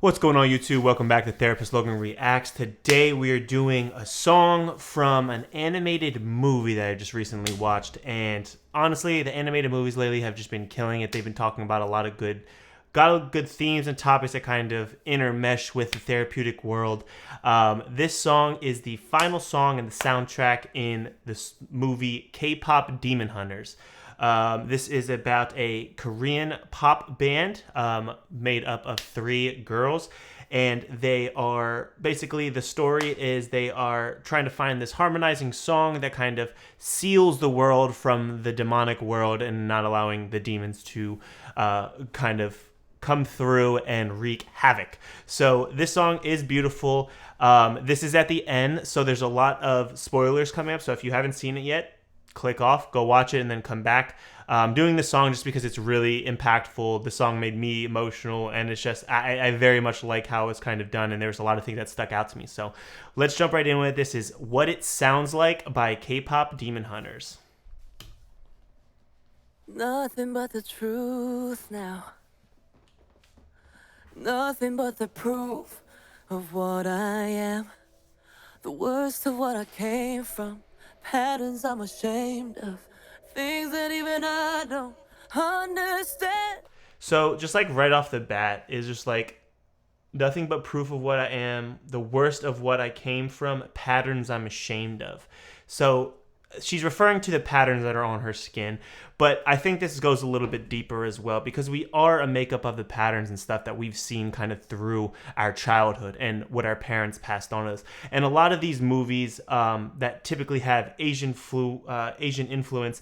What's going on, YouTube? Welcome back to Therapist Logan Reacts. Today we are doing a song from an animated movie that I just recently watched. And honestly, the animated movies lately have just been killing it. They've been talking about a lot of good themes and topics that kind of intermesh with the therapeutic world. This song is the final song and the soundtrack in this movie K-pop Demon Hunters. This is about a Korean pop band made up of three girls. And they are basically, the story is they are trying to find this harmonizing song that kind of seals the world from the demonic world and not allowing the demons to kind of come through and wreak havoc. So this song is beautiful. This is at the end, so there's a lot of spoilers coming up. So if you haven't seen it yet, click off, go watch it, and then come back. I'm doing this song just because it's really impactful. The song made me emotional, and it's just, I very much like how it's kind of done, and there's a lot of things that stuck out to me. So let's jump right in with it. This is What It Sounds Like by K-pop Demon Hunters. Nothing but the truth now. Nothing but the proof of what I am. The worst of what I came from. Patterns I'm ashamed of. Things that even I don't understand. So just like right off the bat is just like nothing but proof of what I am, the worst of what I came from, patterns I'm ashamed of. So she's referring to the patterns that are on her skin, but I think this goes a little bit deeper as well, because we are a makeup of the patterns and stuff that we've seen kind of through our childhood and what our parents passed on us. And a lot of these movies that typically have Asian influence,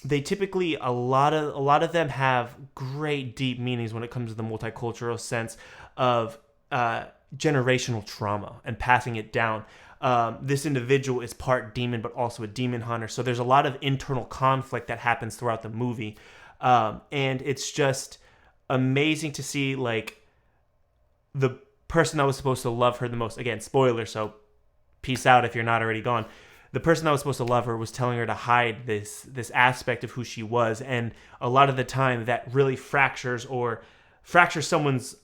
they typically, a lot of them have great deep meanings when it comes to the multicultural sense of generational trauma and passing it down. This individual is part demon, but also a demon hunter. So there's a lot of internal conflict that happens throughout the movie. And it's just amazing to see, like, the person that was supposed to love her the most. Again, spoiler, so peace out if you're not already gone. The person that was supposed to love her was telling her to hide this aspect of who she was. And a lot of the time that really fractures someone's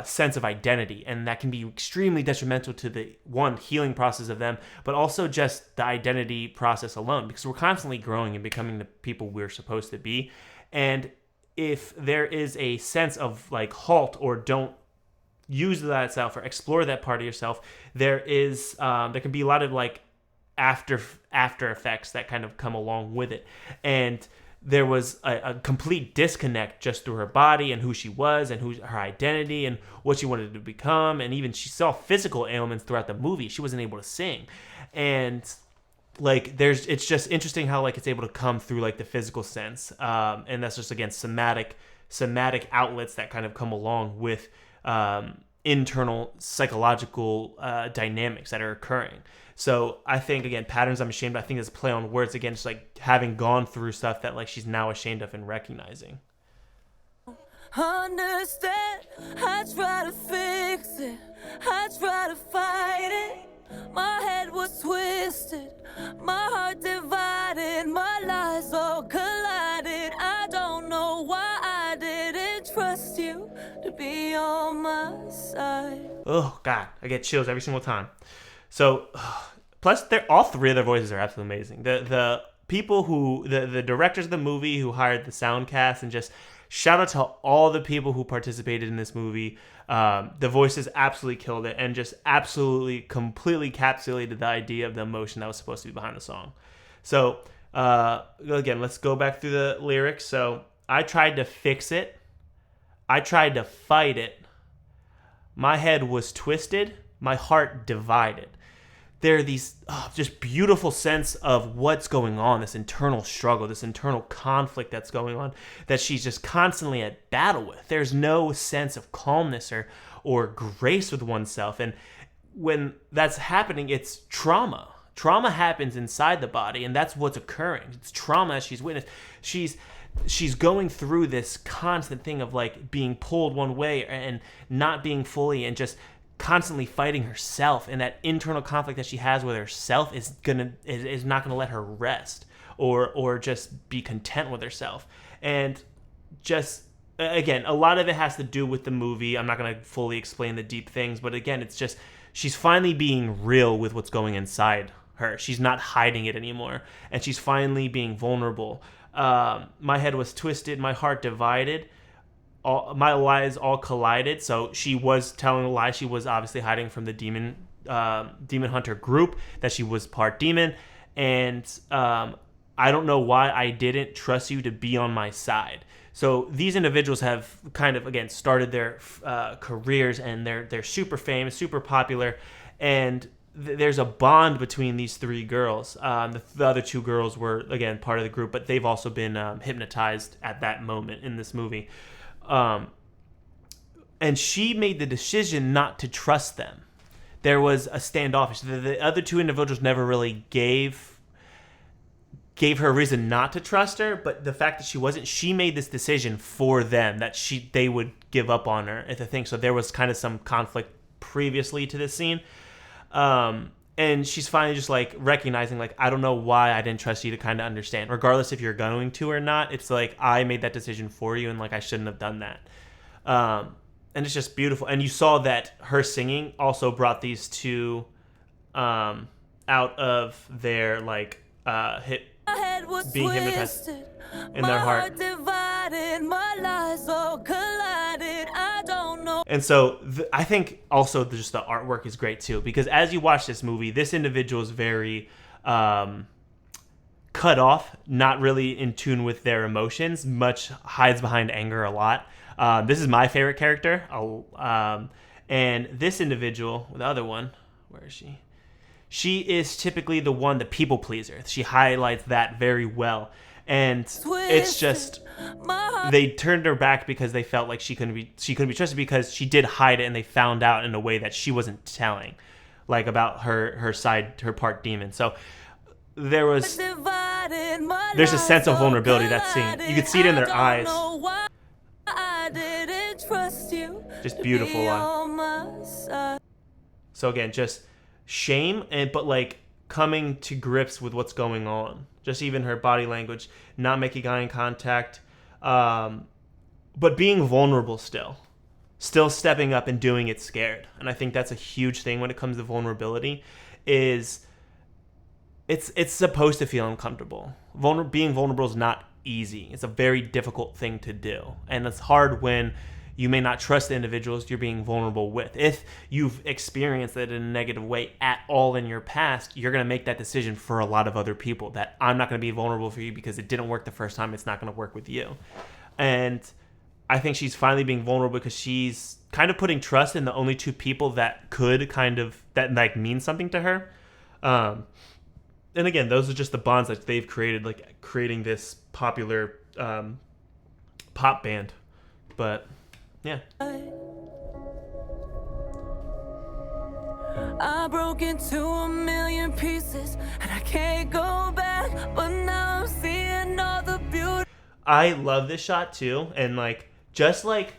sense of identity, and that can be extremely detrimental to the healing process of them, but also just the identity process alone, because we're constantly growing and becoming the people we're supposed to be. And if there is a sense of like halt or don't use that self or explore that part of yourself, there can be a lot of like after effects that kind of come along with it. And there was a complete disconnect just through her body and who she was and her identity and what she wanted to become. And even she saw physical ailments throughout the movie. She wasn't able to sing. And like, it's just interesting how like it's able to come through like the physical sense. And that's just, again, somatic outlets that kind of come along with internal psychological dynamics that are occurring. So I think, again, patterns I'm ashamed of, I think it's a play on words, again, just like having gone through stuff that like she's now ashamed of and recognizing. Understand, I try to fix it, I try to fight it. My head was twisted, my heart divided, my lies all collided. I don't know why I didn't trust you to be on my side. Oh God, I get chills every single time. So, plus, all three of their voices are absolutely amazing. The people the directors of the movie who hired the sound cast, and just shout out to all the people who participated in this movie. The voices absolutely killed it, and just absolutely, completely encapsulated the idea of the emotion that was supposed to be behind the song. So, again, let's go back through the lyrics. So, I tried to fix it. I tried to fight it. My head was twisted. My heart divided. There are these just beautiful sense of what's going on, this internal struggle, this internal conflict that's going on, that she's just constantly at battle with. There's no sense of calmness or grace with oneself. And when that's happening, it's trauma. Trauma happens inside the body, and that's what's occurring. It's trauma she's witnessed. She's going through this constant thing of like being pulled one way and not being fully, and just constantly fighting herself, and that internal conflict that she has with herself is not gonna let her rest or just be content with herself. And just again, a lot of it has to do with the movie. I'm not going to fully explain the deep things, but again, it's just she's finally being real with what's going inside her. She's not hiding it anymore, and she's finally being vulnerable. My head was twisted, my heart divided, my lies all collided. So she was telling a lie. She was obviously hiding from the demon hunter group, that she was part demon, and I don't know why I didn't trust you to be on my side. So these individuals have kind of, again, started their careers, and they're super famous, super popular, and there's a bond between these three girls. The other two girls were, again, part of the group, but they've also been hypnotized at that moment in this movie. And she made the decision not to trust them. There was a standoffish. The other two individuals never really gave her a reason not to trust her, but the fact that she made this decision for them, that they would give up on her at the thing. So there was kind of some conflict previously to this scene. And she's finally just like recognizing, like, I don't know why I didn't trust you to kind of understand, regardless if you're going to or not. It's like, I made that decision for you, and like, I shouldn't have done that. And it's just beautiful. And you saw that her singing also brought these two, out of their like, being hypnotized in their heart. My lies all collided. I don't know. And so I think also just the artwork is great too, because as you watch this movie, this individual is very cut off, not really in tune with their emotions, much hides behind anger a lot. This is my favorite character. And this individual, the other one, where is she? She is typically the one, the people pleaser. She highlights that very well. And it's just, they turned her back because they felt like she couldn't be trusted, because she did hide it, and they found out in a way that she wasn't telling, like about her side, her part demon. So there's a sense of vulnerability that's seen. You could see it in their eyes. Just beautiful line. So again, just shame, but like coming to grips with what's going on. Just even her body language, not making eye contact, but being vulnerable still stepping up and doing it scared. And I think that's a huge thing when it comes to vulnerability. Is it's supposed to feel uncomfortable. Being vulnerable is not easy. It's a very difficult thing to do, and it's hard when you may not trust the individuals you're being vulnerable with. If you've experienced it in a negative way at all in your past, you're going to make that decision for a lot of other people, that I'm not going to be vulnerable for you because it didn't work the first time. It's not going to work with you. And I think she's finally being vulnerable because she's kind of putting trust in the only two people that like mean something to her. And again, those are just the bonds that they've created, like creating this popular pop band. But yeah. I broke into a million pieces, and I can't go back, but now I'm seeing all the beauty. I love this shot too, and like just like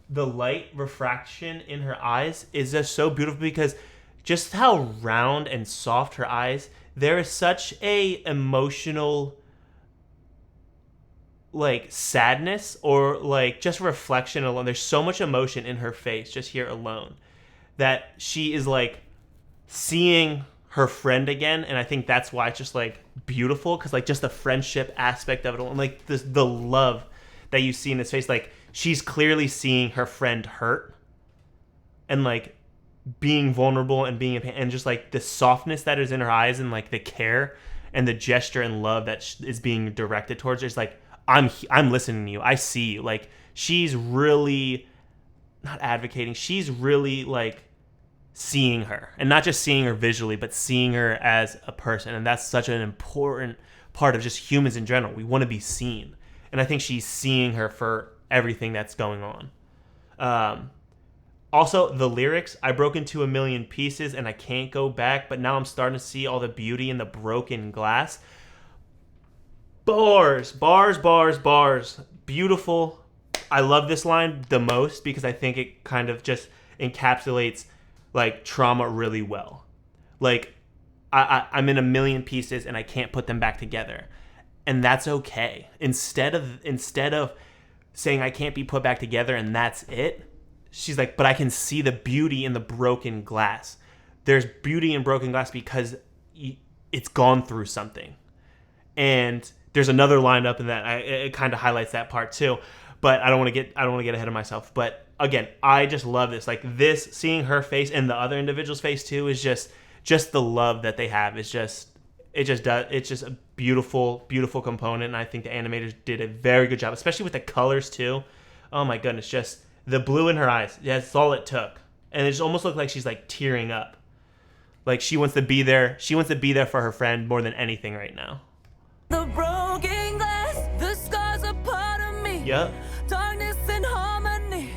the light refraction in her eyes is just so beautiful, because just how round and soft her eyes, there is such a emotional like sadness, or like just reflection alone. There's so much emotion in her face just here alone, that she is like seeing her friend again. And I think that's why it's just like beautiful, because like just the friendship aspect of it all, and like the love that you see in his face, like she's clearly seeing her friend hurt, and like being vulnerable and being and just like the softness that is in her eyes, and like the care and the gesture and love that is being directed towards her. It's like, I'm listening to you. I see you. Like, she's really not advocating. She's really like seeing her, and not just seeing her visually, but seeing her as a person. And that's such an important part of just humans in general. We want to be seen. And I think she's seeing her for everything that's going on. Also, the lyrics, I broke into a million pieces and I can't go back, but now I'm starting to see all the beauty in the broken glass. Bars. Beautiful. I love this line the most because I think it kind of just encapsulates like trauma really well. Like I'm in a million pieces and I can't put them back together. And that's okay. Instead of saying I can't be put back together and that's it. She's like, but I can see the beauty in the broken glass. There's beauty in broken glass because it's gone through something. And there's another line up in that. It kind of highlights that part too. But I don't want to get ahead of myself. But again, I just love this. Like this, seeing her face and the other individual's face too is just the love that they have. It's just a beautiful, beautiful component. And I think the animators did a very good job, especially with the colors too. Oh my goodness, just the blue in her eyes. That's all it took. And it just almost looked like she's like tearing up. Like she wants to be there. She wants to be there for her friend more than anything right now. The broken glass, the scars are part of me. Yep. Darkness and harmony.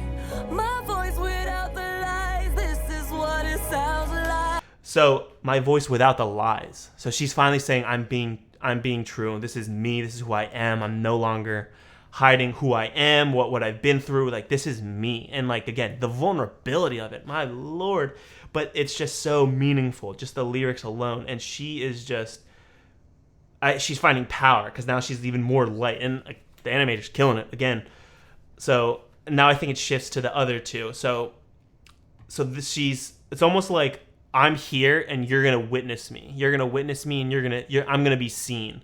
My voice without the lies. This is what it sounds like. So my voice without the lies. So she's finally saying, I'm being true. This is me. This is who I am. I'm no longer hiding who I am, what I've been through. Like this is me. And like again, the vulnerability of it, my Lord. But it's just so meaningful, just the lyrics alone. And she is just, she's finding power because now she's even more light. And the animator's killing it again. So now I think it shifts to the other two. So it's almost like I'm here and you're going to witness me. You're going to witness me and I'm going to be seen.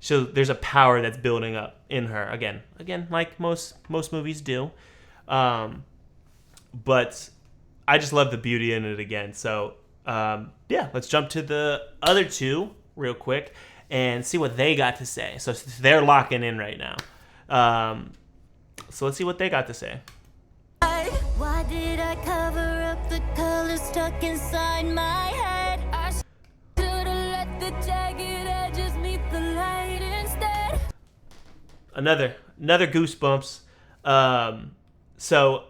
So there's a power that's building up in her again, like most movies do. But I just love the beauty in it again. So, let's jump to the other two real quick and see what they got to say. So they're locking in right now. So let's see what they got to say. Why did I cover up the colors stuck inside my head? I should've let the jagged edges meet the light instead. Another goosebumps. So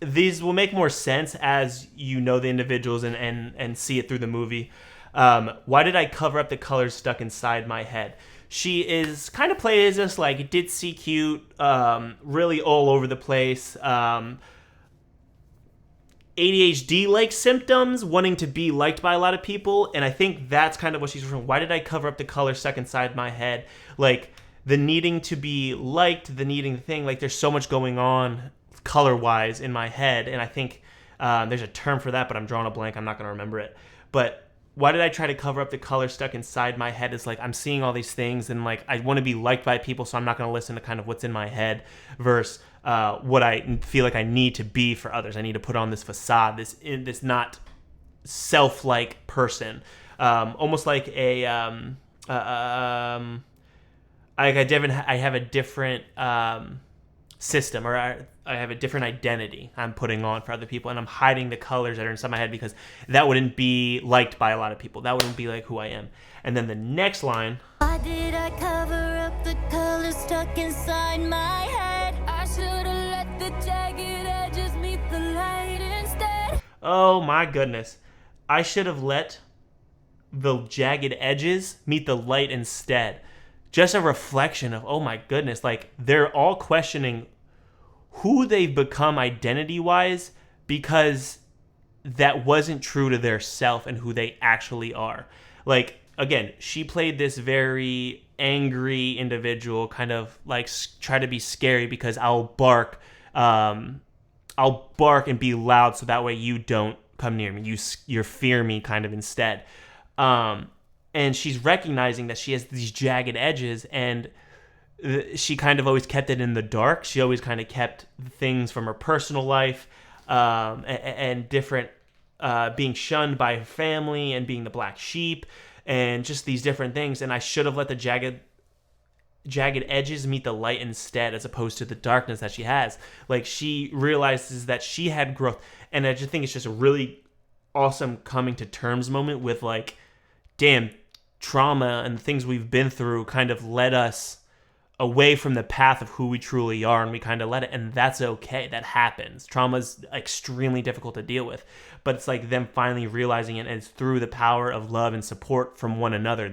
these will make more sense as you know the individuals and see it through the movie. Why did I cover up the colors stuck inside my head? She is kind of played as this like ditzy cute, really all over the place, ADHD-like symptoms, wanting to be liked by a lot of people, and I think that's kind of what she's referring. Why did I cover up the colors stuck inside my head? Like the needing to be liked, the needing thing. Like there's so much going on color-wise in my head, and I think there's a term for that, but I'm drawing a blank. I'm not going to remember it. But why did I try to cover up the color stuck inside my head? Is like I'm seeing all these things, and like I want to be liked by people, so I'm not going to listen to kind of what's in my head versus what I feel like I need to be for others. I need to put on this facade, this not self-like person, almost like I have a different system, or I have a different identity I'm putting on for other people, and I'm hiding the colors that are inside my head because that wouldn't be liked by a lot of people. That wouldn't be like who I am. And then the next line. Why did I cover up the colors stuck inside my head? I should've let the jagged edges meet the light instead. Oh my goodness. I should have let the jagged edges meet the light instead. Just a reflection of, oh my goodness, like they're all questioning who they've become identity-wise because that wasn't true to their self and who they actually are. Like, again, she played this very angry individual, kind of like try to be scary because I'll bark and be loud so that way you don't come near me. You fear me kind of instead. And she's recognizing that she has these jagged edges, and she kind of always kept it in the dark. She always kind of kept things from her personal life and different, being shunned by her family and being the black sheep and just these different things. And I should have let the jagged edges meet the light instead, as opposed to the darkness that she has. Like she realizes that she had growth. And I just think it's just a really awesome coming to terms moment with like, damn, trauma and the things we've been through kind of led us away from the path of who we truly are, and we kind of let it, and that's okay. That happens. Trauma's extremely difficult to deal with, but it's like them finally realizing it, and it's through the power of love and support from one another.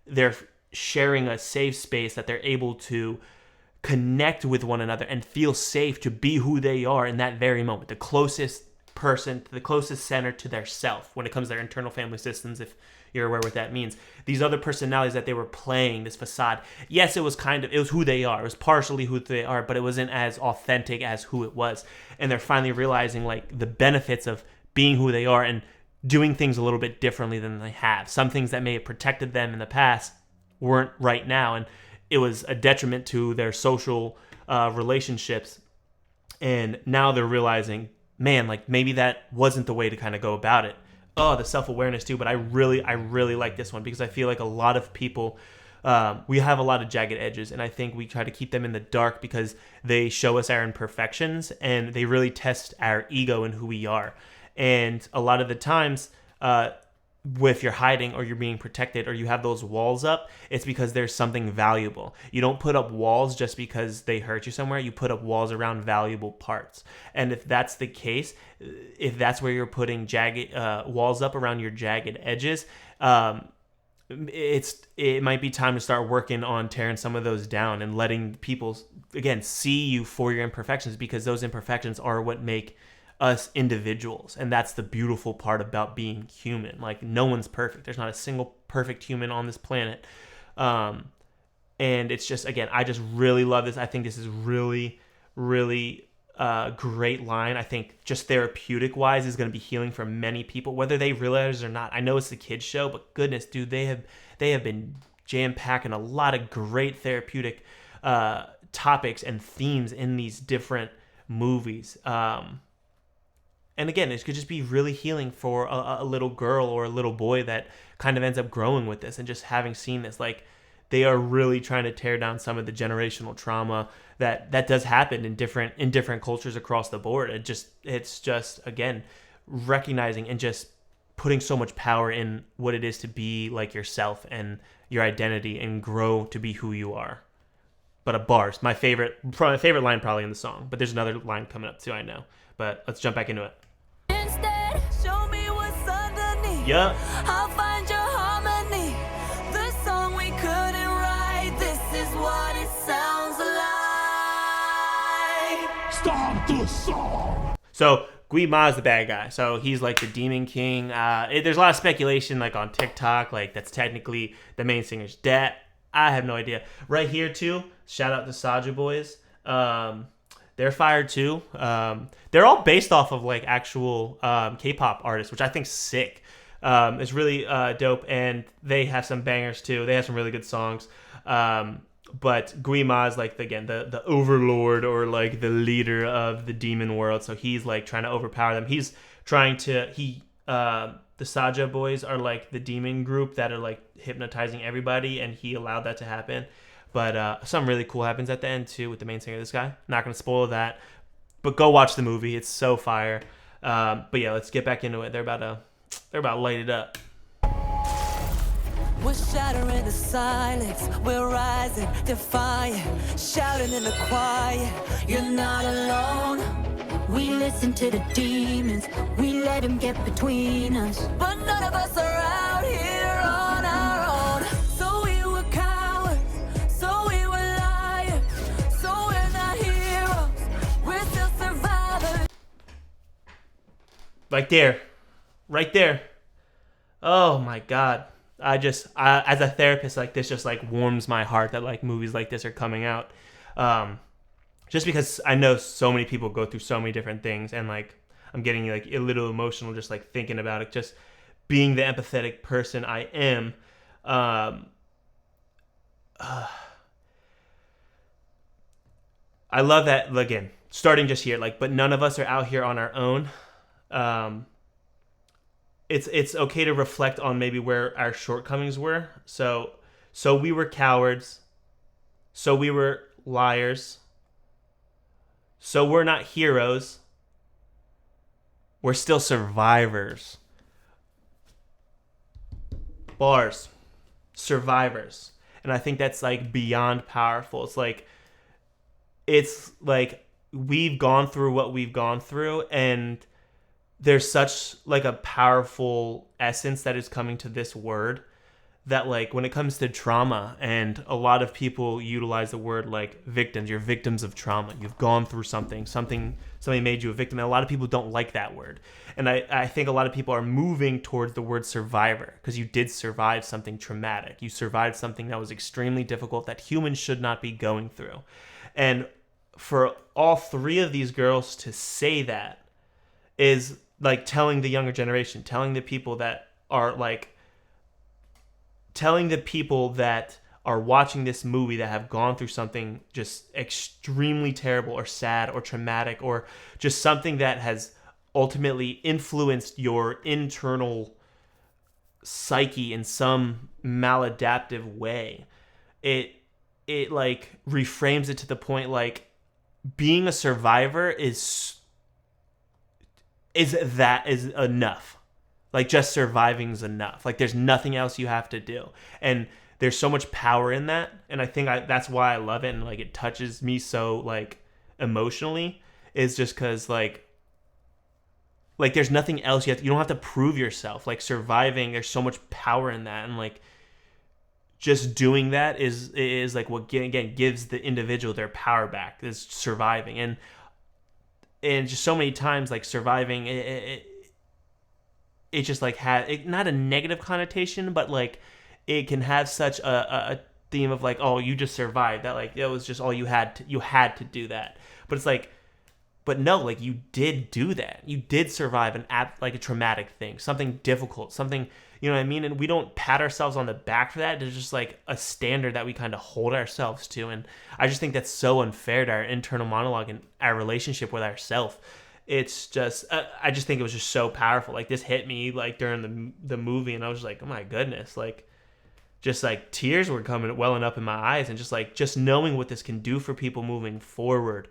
They're sharing a safe space that they're able to connect with one another and feel safe to be who they are in that very moment. The closest person, to the closest center to their self when it comes to their internal family systems, if you're aware what that means. These other personalities that they were playing, this facade, yes, it was who they are. It was partially who they are, but it wasn't as authentic as who it was. And they're finally realizing like the benefits of being who they are and doing things a little bit differently than they have. Some things that may have protected them in the past weren't right now, and it was a detriment to their social relationships. And now they're realizing, man, like maybe that wasn't the way to kind of go about it. Oh, the self-awareness too. But I really like this one because I feel like a lot of people, we have a lot of jagged edges, and I think we try to keep them in the dark because they show us our imperfections and they really test our ego and who we are. And a lot of the times, if you're hiding or you're being protected or you have those walls up, it's because there's something valuable. You don't put up walls just because they hurt you somewhere. You put up walls around valuable parts. And if that's the case, if that's where you're putting jagged walls up around your jagged edges, it might be time to start working on tearing some of those down and letting people, again, see you for your imperfections, because those imperfections are what make us individuals. And that's the beautiful part about being human. Like, no one's perfect. There's not a single perfect human on this planet. And it's just, again, I just really love this. I think this is really, really great line. I think just therapeutic wise is going to be healing for many people, whether they realize it or not. I know it's a kid's show, but goodness, dude, they have been jam-packing a lot of great therapeutic topics and themes in these different movies. And again, it could just be really healing for a little girl or a little boy that kind of ends up growing with this and just having seen this. Like, they are really trying to tear down some of the generational trauma that does happen in different cultures across the board. It's just again, recognizing and just putting so much power in what it is to be like yourself and your identity and grow to be who you are. But bars, my favorite line probably in the song. But there's another line coming up too, I know. But let's jump back into it. Instead, show me what's underneath. Yeah. I'll find your harmony. The song we couldn't write. This is what it sounds like. Stop the song. So Gui Ma is the bad guy. So he's like the Demon King. There's a lot of speculation like on TikTok, like that's technically the main singer's dad. I have no idea. Right here too, shout out to Saja Boys. They're fired too. They're all based off of like actual K-pop artists, which I think's sick. It's really dope, and they have some bangers too. They have some really good songs. But Gui Ma is like the overlord or like the leader of the demon world. So he's like trying to overpower them. He's trying to the Saja Boys are like the demon group that are like hypnotizing everybody, and he allowed that to happen. But something really cool happens at the end too with the main singer, this guy. Not gonna spoil that, but go watch the movie. It's so fire. But yeah, let's get back into it. They're about to light it up. We're shattering the silence. We're rising, defiant, shouting in the quiet. You're not alone. We listen to the demons. We let them get between us. But none of us are out here on our own. So we were cowards. So we were liars. So we're not heroes. We're still survivors. Right there. Oh my God. I as a therapist, like this just like warms my heart that like movies like this are coming out. Just because I know so many people go through so many different things, and like I'm getting like a little emotional just like thinking about it, just being the empathetic person I am. I love that, again, starting just here, like, but none of us are out here on our own. It's okay to reflect on maybe where our shortcomings were. So we were cowards. So we were liars. So we're not heroes. We're still survivors. Bars. Survivors. And I think that's like beyond powerful. It's like we've gone through what we've gone through, and there's such like a powerful essence that is coming to this word that like when it comes to trauma, and a lot of people utilize the word like victims, you're victims of trauma, you've gone through something made you a victim, and a lot of people don't like that word. And I think a lot of people are moving towards the word survivor, because you did survive something traumatic, you survived something that was extremely difficult that humans should not be going through. And for all three of these girls to say that is like telling the younger generation, telling the people that are watching this movie that have gone through something just extremely terrible or sad or traumatic, or just something that has ultimately influenced your internal psyche in some maladaptive way. It like reframes it to the point like being a survivor is enough. Like just surviving is enough. Like there's nothing else you have to do. And there's so much power in that. And I think that's why I love it. And like it touches me so like emotionally, is just because like there's nothing else you don't have to prove yourself. Like surviving, there's so much power in that. And like just doing that is like what again gives the individual their power back, is surviving. And just so many times like surviving, it just like had not a negative connotation, but like it can have such a theme of like, oh, you just survived, that like it was just all you had to do that. But it's like, but no, like you did do that, you did survive like a traumatic thing, something difficult, something, you know what I mean? And we don't pat ourselves on the back for that. There's just like a standard that we kind of hold ourselves to, and I just think that's so unfair to our internal monologue and our relationship with ourselves. It's just, I just think it was just so powerful. Like this hit me like during the movie, and I was like, oh my goodness, like just like tears were welling up in my eyes, and just knowing what this can do for people moving forward,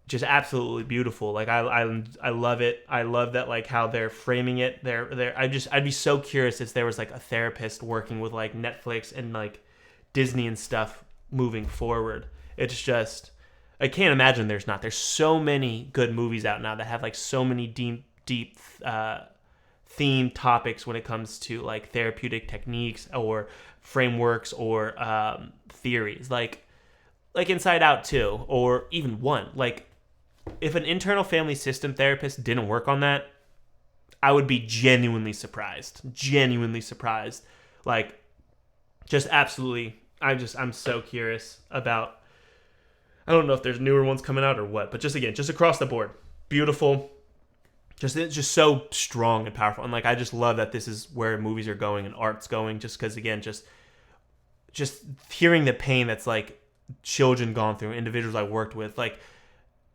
just absolutely beautiful. Like I love it. I love that like how they're framing it. I'd be so curious if there was like a therapist working with like Netflix and like Disney and stuff moving forward. It's just, I can't imagine there's so many good movies out now that have like so many deep theme topics when it comes to like therapeutic techniques or frameworks or theories, like Inside Out 2, or even 1. Like if an internal family system therapist didn't work on that, I would be genuinely surprised. Like just absolutely, I'm so curious about, I don't know if there's newer ones coming out or what, but just across the board, beautiful, just so strong and powerful. And like I just love that this is where movies are going and art's going, just because again, just hearing the pain that's like children gone through, individuals I worked with, like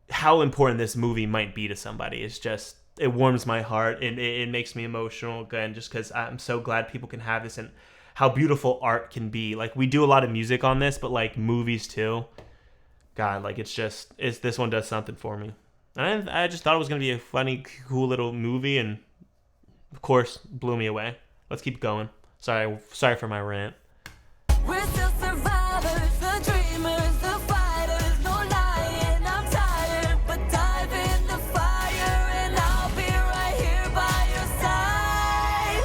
how important this movie might be to somebody is just, it warms my heart, and it makes me emotional again, just because I'm so glad people can have this, and how beautiful art can be. Like we do a lot of music on this, but like movies too. God, like this one does something for me. And I just thought it was going to be a funny, cool little movie, and of course, blew me away. Let's keep going. Sorry for my rant. We're still survivors, the dreamers, the fighters, no lying, I'm tired, but dive in the fire and I'll be right here by your side.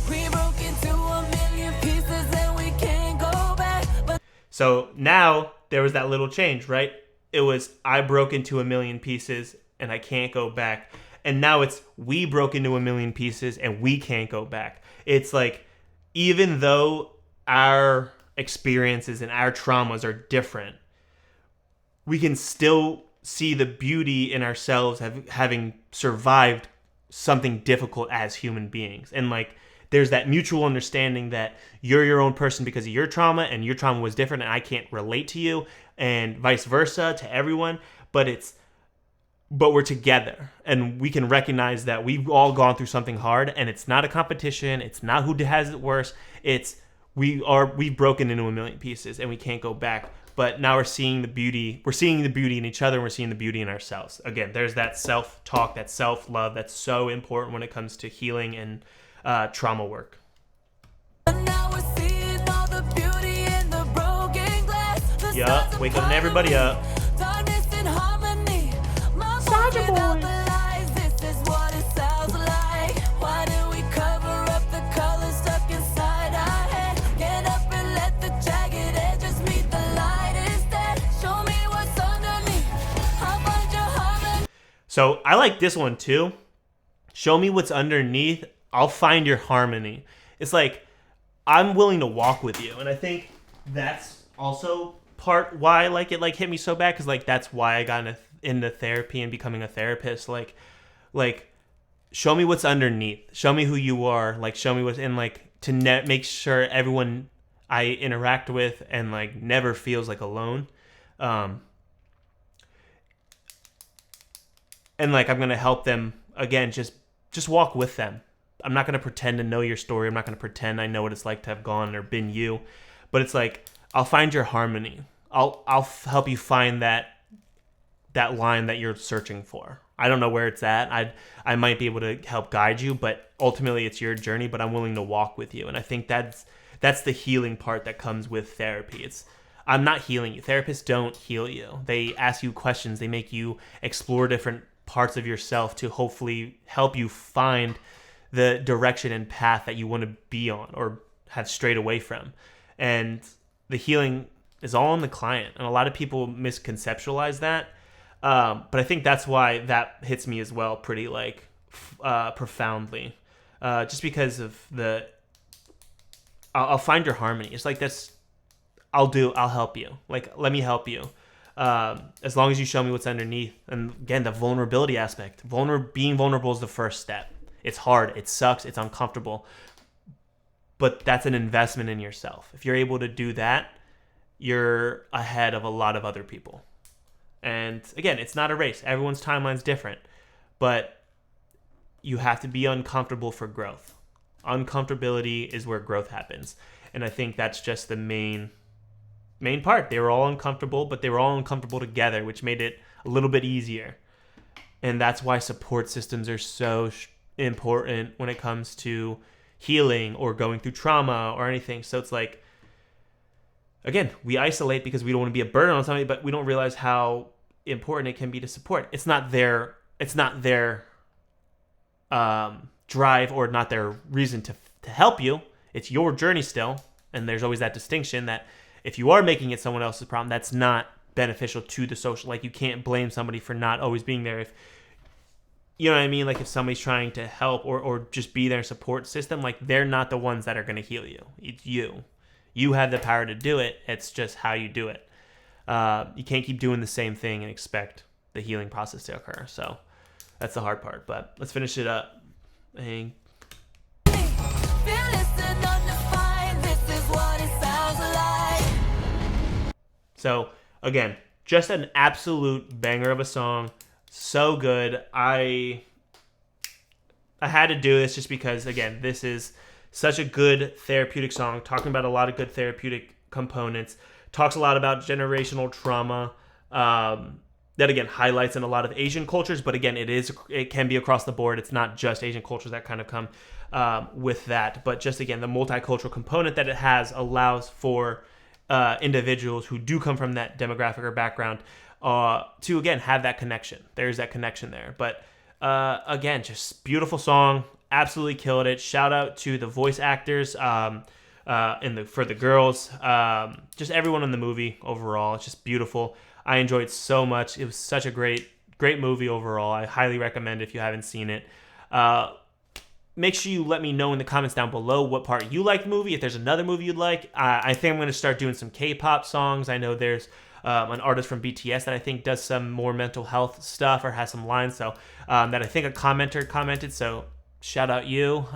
We broke into a million pieces and we can't go back. So now there was that little change, right? It was, I broke into a million pieces and I can't go back. And now it's, we broke into a million pieces and we can't go back. It's like, even though our experiences and our traumas are different, we can still see the beauty in ourselves having survived something difficult as human beings. And like, there's that mutual understanding that you're your own person because of your trauma, and your trauma was different and I can't relate to you, and vice versa to everyone. But we're together, and we can recognize that we've all gone through something hard, and it's not a competition. It's not who has it worse. It's we've broken into a million pieces and we can't go back. But now we're seeing the beauty. We're seeing the beauty in each other, and we're seeing the beauty in ourselves. Again, there's that self-talk, that self-love that's so important when it comes to healing and trauma work. Yup, waking everybody up. Soldier Boy. So I like this one too. Show me what's underneath. I'll find your harmony. It's like, I'm willing to walk with you. And I think that's also part why like it like hit me so bad, because like that's why I got into therapy and becoming a therapist. Like show me what's underneath. Show me who you are. Like show me what's in, like to make sure everyone I interact with and like never feels like alone. And like I'm gonna help them again. Just walk with them. I'm not gonna pretend to know your story. I'm not gonna pretend I know what it's like to have gone or been you. But it's like, I'll find your harmony. I'll help you find that line that you're searching for. I don't know where it's at. I might be able to help guide you, but ultimately it's your journey. But I'm willing to walk with you, and I think that's the healing part that comes with therapy. I'm not healing you. Therapists don't heal you. They ask you questions. They make you explore different parts of yourself to hopefully help you find the direction and path that you want to be on or have strayed away from. And the healing is all on the client. And a lot of people misconceptualize that. But I think that's why that hits me as well pretty like profoundly. Just because of I'll find your harmony. It's like this. I'll help you. Like, let me help you. As long as you show me what's underneath. And again, the vulnerability aspect. Being vulnerable is the first step. It's hard. It sucks. It's uncomfortable. But that's an investment in yourself. If you're able to do that, you're ahead of a lot of other people. And again, it's not a race. Everyone's timeline's different. But you have to be uncomfortable for growth. Uncomfortability is where growth happens. And I think that's just the main part. They were all uncomfortable, but they were all uncomfortable together, which made it a little bit easier. And that's why support systems are so important when it comes to healing or going through trauma or anything. So it's like, again, we isolate because we don't want to be a burden on somebody, but we don't realize how important it can be to support. It's not their drive or not their reason to help you. It's your journey still. And there's always that distinction that if you are making it someone else's problem, that's not beneficial to the social. Like, you can't blame somebody for not always being there. If you know what I mean? Like, if somebody's trying to help or just be their support system, like, they're not the ones that are going to heal you. It's you. You have the power to do it. It's just how you do it. You can't keep doing the same thing and expect the healing process to occur. So that's the hard part. But let's finish it up. And so again, just an absolute banger of a song. So good. I had to do this just because, again, this is such a good therapeutic song, talking about a lot of good therapeutic components. Talks a lot about generational trauma. That again highlights in a lot of Asian cultures, but again, it can be across the board. It's not just Asian cultures that kind of come with that, but just again, the multicultural component that it has allows for individuals who do come from that demographic or background to again have that connection. There's that connection there. But again, just beautiful song, absolutely killed it. Shout out to the voice actors for the girls, just everyone in the movie overall. It's just beautiful. I enjoyed it so much. It was such a great movie overall. I highly recommend it if you haven't seen it. Make sure you let me know in the comments down below what part you liked the movie. If there's another movie you'd like, I think I'm going to start doing some K-pop songs. I know there's an artist from BTS that I think does some more mental health stuff or has some lines. So that I think a commenter commented. So shout out you.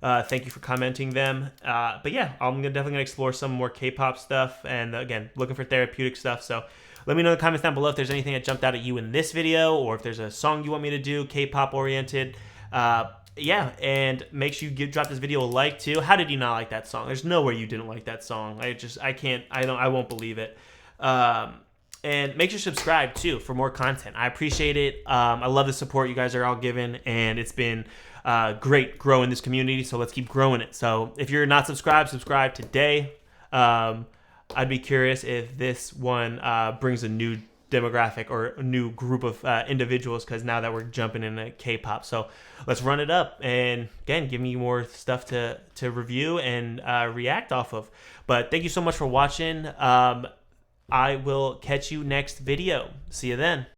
Thank you for commenting them. But yeah, I'm definitely gonna explore some more K-pop stuff, and again, looking for therapeutic stuff. So let me know in the comments down below if there's anything that jumped out at you in this video, or if there's a song you want me to do, K-pop oriented. Yeah, and make sure you drop this video a like too. How did you not like that song? There's nowhere you didn't like that song. I won't believe it. And make sure you subscribe too for more content. I appreciate it. I love the support you guys are all giving, and it's been great growing this community, so let's keep growing it. So if you're not subscribed, subscribe today. I'd be curious if this one brings a new demographic or a new group of individuals, because now that we're jumping into K-pop, so let's run it up, and again, give me more stuff to review and react off of. But thank you so much for watching. I will catch you next video. See you then.